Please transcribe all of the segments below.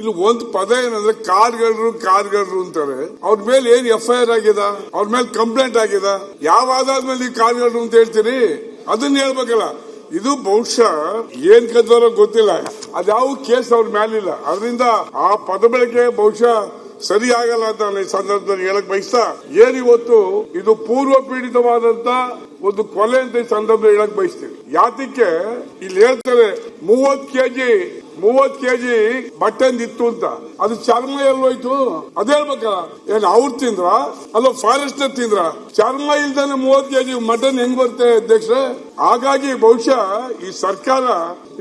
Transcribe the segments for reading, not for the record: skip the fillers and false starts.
ಇಲ್ಲಿ ಒಂದು ಪದ ಏನಂದ್ರೆ ಕಾರ್ಗಳರು ಅಂತಾರೆ. ಅವ್ರ ಮೇಲೆ ಏನ್ FIR ಆಗಿದೆ, ಅವ್ರ ಮೇಲೆ ಕಂಪ್ಲೇಂಟ್ ಆಗಿದೆ, ಯಾವ ಆಧಾರದ ನೀವು ಕಾರ್ಗಳರು ಅಂತ ಹೇಳ್ತೀರಿ? ಅದನ್ನ ಹೇಳ್ಬೇಕಲ್ಲ. ಇದು ಬಹುಶಃ ಏನ್ ಕದ್ವಾರೋ ಗೊತ್ತಿಲ್ಲ, ಅದ್ಯಾವ ಕೇಸ್ ಅವ್ರ ಮೇಲಿಲ್ಲ. ಅದರಿಂದ ಆ ಪದ ಬಳಕೆ ಬಹುಶಃ ಸರಿ ಆಗಲ್ಲ ಅಂತ ನಾನು ಈ ಸಂದರ್ಭದಲ್ಲಿ ಹೇಳಕ್ ಬಯಸ್ತಾ, ಏನಿವತ್ತು ಇದು ಪೂರ್ವ ಪೀಡಿತವಾದಂತ ಒಂದು ಕೊಲೆ ಅಂತ ಈ ಸಂದರ್ಭದಲ್ಲಿ ಹೇಳಕ್ ಬಯಸ್ತೀವಿ. ಯಾತಕ್ಕೆ ಇಲ್ಲಿ ಹೇಳ್ತಾರೆ 30 ಕೆಜಿ ಬಟ್ಟೆ ಇತ್ತು ಅಂತ, ಅದು ಚರ್ಮ ಎಲ್ಲೋಯ್ತು ಅದ್ ಹೇಳ್ಬೇಕಲ್ಲ. ಏನ್ ಅವ್ರು ತಿಂದ್ರ ಅಲ್ಲ ಫಾರೆಸ್ಟರ್ ತಿಂದ್ರ? ಚರ್ಮ ಇಲ್ದಾನೆ 30 ಕೆಜಿ ಮಟನ್ ಹೆಂಗ್ ಬರುತ್ತೆ ಅಧ್ಯಕ್ಷರೇ? ಹಾಗಾಗಿ ಬಹುಶಃ ಈ ಸರ್ಕಾರ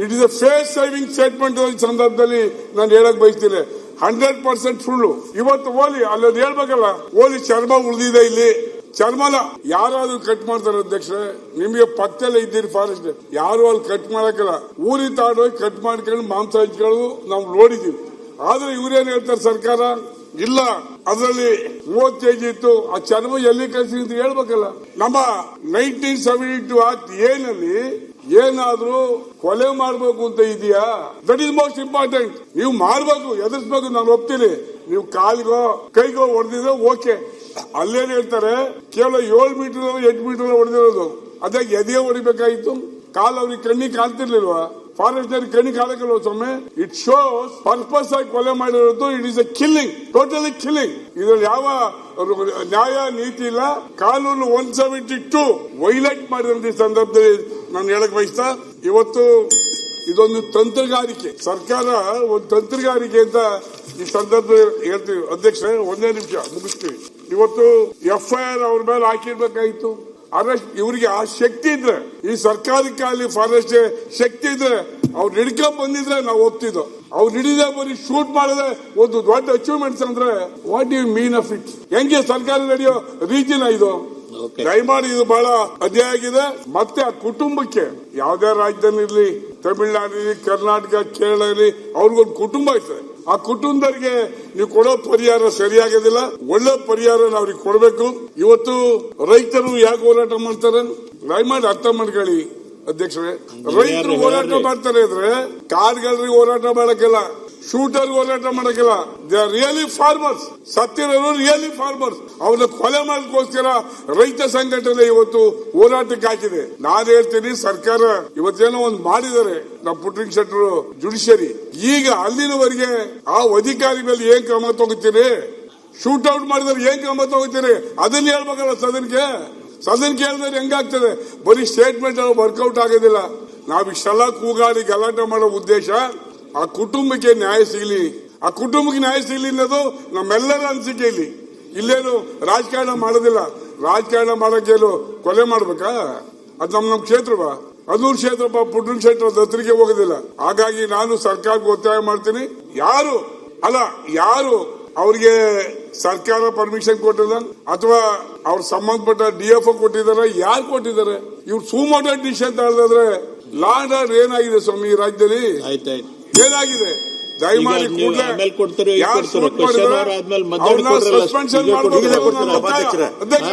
it is a face saving statement ಈ ಸಂದರ್ಭದಲ್ಲಿ ನಾನು ಹೇಳಕ್ ಬಯಸ್ತೀನಿ. 100% ಸುಳ್ಳು. ಇವತ್ತು ಓಲಿ ಅಲ್ಲೊಂದು ಹೇಳ್ಬೇಕಲ್ಲ, ಓಲಿ ಚರ್ಮ ಉಳಿದಿದೆ, ಇಲ್ಲಿ ಚರ್ಮನ ಯಾರಾದ್ರೂ ಕಟ್ ಮಾಡ್ತಾರೆ ಅಧ್ಯಕ್ಷರೇ? ನಿಮಗೆ ಪಕ್ಕದಲ್ಲೇ ಇದ್ದೀರಿ ಫಾರೆಸ್ಟ್, ಯಾರು ಅಲ್ಲಿ ಕಟ್ ಮಾಡಕ್ಕಲ್ಲ. ಊರಿ ತಾಡೋಗಿ ಕಟ್ ಮಾಡ್ಕೊಂಡು ಮಾಂಸ ಹಂಚ್ಕೊಳ್ಳೋದು ನಾವು ನೋಡಿದೀವಿ. ಆದ್ರೆ ಇವ್ರೇನ್ ಹೇಳ್ತಾರೆ ಸರ್ಕಾರ, ಇಲ್ಲ ಅದರಲ್ಲಿ 30 ಕೆಜಿ ಇತ್ತು, ಆ ಚರ್ಮ ಎಲ್ಲಿ ಕಳಿಸಿ ಅಂತ ಹೇಳ್ಬೇಕಲ್ಲ. ನಮ್ಮ 1972 ಆಕ್ಟ್ ಏನಲ್ಲಿ ಏನಾದ್ರೂ ಕೊಲೆ ಮಾಡಬೇಕು ಅಂತ ಇದೆಯಾ? That is most important. ನೀವು ಮಾಡಬೇಕು, ಎದುರಿಸಬೇಕು, ನಾನು ಒಪ್ತೀನಿ. ನೀವು ಕಾಲಿಗೋ ಕೈಗೋ ಹೊಡೆದಿದ್ರೆ ಓಕೆ. ಅಲ್ಲೇನ್ ಹೇಳ್ತಾರೆ, ಕೇವಲ 7 ಮೀಟರ್ 8 ಮೀಟರ್ ಹೊಡೆದಿರೋದು, ಅದೇ ಎದೆಯೇ ಹೊಡಿಬೇಕಾಗಿತ್ತು. ಕಾಲು ಅವ್ರಿಗೆ ಕಣ್ಣಿಗೆ ಕಾಣ್ತಿರ್ಲಿಲ್ವಾ? ಫಾರೆಸ್ಟ್ ಕಣ್ಣಿಗೆ ಕಾಣಕ್ಕಿಲ್ವ ಸ್ವಾಮಿ? ಇಟ್ ಶೋಸ್ ಪರ್ಪಸ್ ಆಗಿ ಕೊಲೆ ಮಾಡಿರೋದು. It is A killing, totally killing. ಇದ್ರಲ್ಲಿ ಯಾವ ನ್ಯಾಯ ನೀತಿ ಇಲ್ಲ. ಕಾನೂನು 172 ವೈಲೇಟ್ ಮಾಡಿದಂತ ಈ ಸಂದರ್ಭದಲ್ಲಿ ನಾನು ಹೇಳಕ್ ಬಯಸ್ತಾ, ಇವತ್ತು ಇದೊಂದು ತಂತ್ರಗಾರಿಕೆ, ಸರ್ಕಾರ ಒಂದು ತಂತ್ರಗಾರಿಕೆ ಅಂತ ಈ ಸಂದರ್ಭದಲ್ಲಿ ಹೇಳ್ತೀವಿ. ಅಧ್ಯಕ್ಷರೇ, ಒಂದೇ ನಿಮಿಷ ಮುಗಿಸ್ತೀವಿ. ಇವತ್ತು FIR ಅವ್ರ ಮೇಲೆ ಹಾಕಿರ್ಬೇಕಾಗಿತ್ತು. ಅರೆಸ್ಟ್ ಇವರಿಗೆ ಆ ಶಕ್ತಿ ಇದ್ರೆ, ಈ ಸರ್ಕಾರಕ್ಕೆ ಅಲ್ಲಿ ಫಾರೆಸ್ಟ್ ಶಕ್ತಿ ಇದ್ರೆ ಅವ್ರು ಹಿಡ್ಕೊಂಡ್ ಬಂದಿದ್ರೆ ನಾವು ಒಪ್ತಿದ್ದೋ. ಅವ್ರು ಹಿಡಿದೇ ಬರೀ ಶೂಟ್ ಮಾಡದೆ ಒಂದು ದೊಡ್ಡ ಅಚೀವ್ಮೆಂಟ್ಸ್ ಅಂದ್ರೆ what you mean of it? ಹೆಂಗೆ ಸರ್ಕಾರ ನಡೆಯೋ ರೀತಿನ ಇದು? ದಯಮಾಡಿ ಇದು ಬಹಳ ಅಧ್ಯಾಯ ಆಗಿದೆ. ಮತ್ತೆ ಆ ಕುಟುಂಬಕ್ಕೆ ಯಾವ್ದೇ ರಾಜ್ಯದಲ್ಲಿ ಇರ್ಲಿ, ತಮಿಳುನಾಡು ಇರಲಿ, ಕರ್ನಾಟಕ, ಕೇರಳ ಇರಲಿ, ಅವ್ರಿಗೊಂದು ಕುಟುಂಬ ಇರ್ತದೆ. ಆ ಕುಟುಂಬದವರಿಗೆ ನೀವು ಕೊಡೋ ಪರಿಹಾರ ಸರಿಯಾಗೋದಿಲ್ಲ. ಒಳ್ಳೆ ಪರಿಹಾರ ಅವ್ರಿಗೆ ಕೊಡಬೇಕು. ಇವತ್ತು ರೈತರು ಯಾಕೆ ಹೋರಾಟ ಮಾಡ್ತಾರೆ ದಯಮಾಡಿ ಅರ್ಥ ಮಾಡ್ಕೊಳ್ಳಿ ಅಧ್ಯಕ್ಷರೇ. ರೈತರು ಹೋರಾಟ ಮಾಡ್ತಾರೆ ಅಂದ್ರೆ ಕಾರ್ಗಳಿಗೆ ಹೋರಾಟ ಮಾಡಕ್ಕಿಲ್ಲ, ಶೂಟರ್ ಹೋರಾಟ ಮಾಡಕ್ಕಿಲ್ಲ. They are really farmers. ಸತ್ತಿರೋರು ರಿಯಲಿ ಫಾರ್ಮರ್ಸ್. ಅವ್ರನ್ನ ಕೊಲೆ ಮಾಡೋದಕ್ಕೋಸ್ಕರ ರೈತ ಸಂಘಟನೆ ಇವತ್ತು ಹೋರಾಟಕ್ಕೆ ಹಾಕಿದೆ. ನಾನು ಹೇಳ್ತೀನಿ, ಸರ್ಕಾರ ಇವತ್ತೇನೋ ಒಂದು ಮಾಡಿದ್ದಾರೆ ನಮ್ಮ ಪುಟ್ರಿಂಗ್ ಶೆಟ್ಟರು ಜುಡಿಷಿಯರಿ. ಈಗ ಅಲ್ಲಿನವರೆಗೆ ಆ ಅಧಿಕಾರಿ ಮೇಲೆ ಏನ್ ಕ್ರಮ ತಗೋತೀರಿ? ಶೂಟ್ ಔಟ್ ಮಾಡಿದ್ರೆ ಏನ್ ಕ್ರಮ ತಗೋತೀರಿ? ಅದನ್ನ ಹೇಳ್ಬೇಕಲ್ಲ ಸದನಕ್ಕೆ. ಸದನಕ್ಕೆ ಹೇಳಿದ್ರೆ ಹೆಂಗಾಗ್ತದೆ? ಬರೀ ಸ್ಟೇಟ್ಮೆಂಟ್ ವರ್ಕೌಟ್ ಆಗೋದಿಲ್ಲ. ನಾವ್ ಇಷ್ಟೆಲ್ಲ ಕೂಗಾಡಿ ಗಲಾಟೆ ಮಾಡೋ ಉದ್ದೇಶ ಆ ಕುಟುಂಬಕ್ಕೆ ನ್ಯಾಯ ಸಿಗಲಿ. ಆ ಕುಟುಂಬಕ್ಕೆ ನ್ಯಾಯ ಸಿಗಲಿ ಅನ್ನೋದು ನಮ್ಮೆಲ್ಲರ ಅನಿಸಿಕೆ. ಇಲ್ಲೇನು ರಾಜಕಾರಣ ಮಾಡೋದಿಲ್ಲ. ರಾಜಕಾರಣ ಮಾಡಕ್ಕೇನು ಕೊಲೆ ಮಾಡ್ಬೇಕಾ? ಅದು ನಮ್ಮ ಕ್ಷೇತ್ರವಾ? ಅದೂರು ಕ್ಷೇತ್ರಪ್ಪ. ಪುಟ್ರಿಂಗ್ ಕ್ಷೇತ್ರ ದತ್ತರಿಗೆ ಹೋಗೋದಿಲ್ಲ. ಹಾಗಾಗಿ ನಾನು ಸರ್ಕಾರಕ್ಕೆ ಒತ್ತಾಯ ಮಾಡ್ತೀನಿ, ಯಾರು ಅವ್ರಿಗೆ ಸರ್ಕಾರ ಪರ್ಮಿಷನ್ ಕೊಟ್ಟಿದ ಅಥವಾ ಅವ್ರ ಸಂಬಂಧಪಟ್ಟ DFO ಕೊಟ್ಟಿದ್ದಾರೆ, ಯಾರು ಕೊಟ್ಟಿದ್ದಾರೆ? ಇವ್ರು ಸುಮೋಟೋ ಡಿಸಿಷನ್ ತಗೊಳ್ಳೋದಾದ್ರೆ ಲಾ ಅಂಡ್ ಆರ್ಡರ್ ಏನಾಗಿದೆ ಸ್ವಾಮಿ ಈ ರಾಜ್ಯದಲ್ಲಿ? ಏನಾಗಿದೆ? ದಯಮಾಡಿ ಕೂಡಲೇ ಸಸ್ಪೆನ್ಷನ್ ಮಾಡಬೇಕು. ಅಧ್ಯಕ್ಷ